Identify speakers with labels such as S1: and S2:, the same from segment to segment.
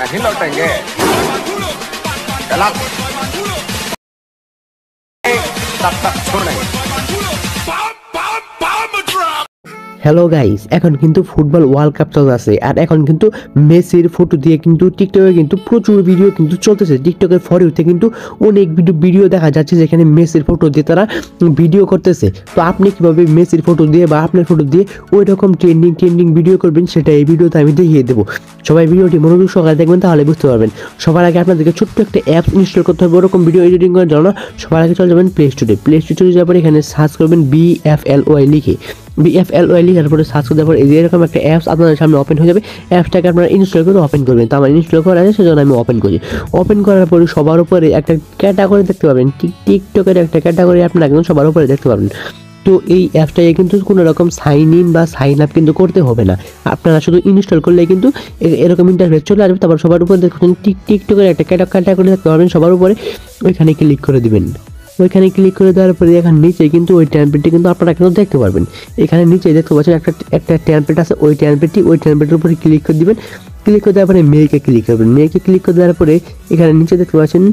S1: नहीं लौटेंगे। गलत, तब तक छोड़ेंगे।
S2: হ্যালো গাইস, এখন কিন্তু ফুটবল ওয়ার্ল্ড কাপ চলতেছে আর এখন কিন্তু মেসির ফটো দিয়ে কিন্তু টিকটকে কিন্তু প্রচুর ভিডিও কিন্তু চলতেছে। টিকটকের ফরিউতে কিন্তু অনেক ভিডিও দেখা যাচ্ছে যেখানে মেসির ফটো দিয়ে তারা ভিডিও করতেছে। তো আপনি কিভাবে মেসির ফটো দিয়ে বা আপনার ফটো দিয়ে ওই রকম ট্রেন্ডিং ভিডিও করবেন সেটা এই ভিডিওতে আমি দেখিয়ে দেবো। সবাই ভিডিওটি মনোযোগ সহকারে দেখবেন, তাহলে বুঝতে পারবেন। সবার আগে আপনাদেরকে ছোট্ট একটা অ্যাপ ইনস্টল করতে হবে ওরকম ভিডিও এডিটিং করার জন্য। সবার আগে চলে যাবেন প্লে স্টোরে যাওয়ার পরে এখানে সার্চ করবেন BFLOY লিখে। BFLOY লিখার পরে সার্চ করতে পরে এই যে এরকম একটা অ্যাপস আপনাদের সামনে ওপেন হয়ে যাবে। অ্যাপসটাকে আপনারা ইনস্টল করে ওপেন করবেন। তো আমার ইনস্টল করা আছে সেজন্য আমি ওপেন করি। ওপেন করার পরে সবার উপরে একটা ক্যাটাগরি দেখতে পাবেন, টিকটকের একটা ক্যাটাগরি আপনারা কিন্তু সবার উপরে দেখতে পাবেন। তো এই অ্যাপটাকে কিন্তু কোনো রকম সাইন ইন বা সাইন আপ কিন্তু করতে হবে না। আপনারা শুধু ইনস্টল করলে কিন্তু এরকম ইন্টারফেস চলে আসবে। তারপর সবার উপরে দেখুন টিকটকের একটা ক্যাটাগরি দেখতে পাবেন সবার উপরে, ওইখানে ক্লিক করে দিবেন। ওইখানে ক্লিক করে দেওয়ার পরে এখানে নিচে কিন্তু ওই ট্যাম্পলেটটি কিন্তু আপনারা কিন্তু দেখতে পারবেন। এখানে নিচে দেখতে পাচ্ছেন একটা ট্যাম্পলেট আছে, ওই ট্যাম্পলেটের উপরে ক্লিক করে দিবেন। ক্লিক করে দেওয়ার পরে মেইকে ক্লিক করবেন। মেইকে ক্লিক করে দেওয়ার পরে এখানে নিচে দেখতে পাচ্ছেন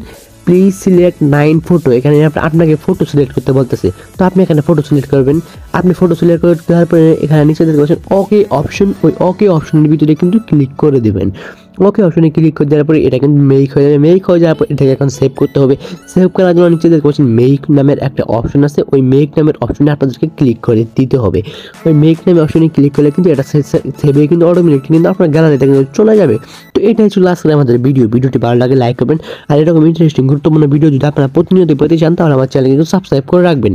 S2: প্লিজ সিলেক্ট 9 ফটো। এখানে আপনাকে ফটো সিলেক্ট করতে বলতেছে। তো আপনি এখানে ফটো সিলেক্ট করবেন। আপনি ফটো সিলেক্ট করে দেওয়ার পরে এখানে নিচে দেখতে পাচ্ছেন ওকে অপশন, ওই ওকে অপশনের ভিতরে কিন্তু ক্লিক করে দিবেন। ওকে অপশনে ক্লিক করে দেওয়ার পরে এটা কিন্তু মেক হয়ে যাবে। মেক হয়ে যাওয়ার পর এটাকে এখন সেভ করতে হবে। সেভ করার জন্য নিচে দেখতে পাচ্ছেন মেক নামের একটা অপশন আছে, ওই মেক নামের অপশনে আপনাদেরকে ক্লিক করে দিতে হবে। ওই মেক নামের অপশনে ক্লিক করলে কিন্তু এটা সেভে কিন্তু অটোমেটিক কিন্তু আপনার গ্যালারিতে কিন্তু চলে যাবে। তো এটাই ছিল আজকে আমাদের ভিডিওটি ভালো লাগে লাইক করবেন। আর এরকম ইন্টারেস্টিং গুরুত্বপূর্ণ ভিডিও যদি আপনারা প্রতিনিয়ত পেতে চান তাহলে আমার চ্যানেল কিন্তু সাবস্ক্রাইব করে রাখবেন।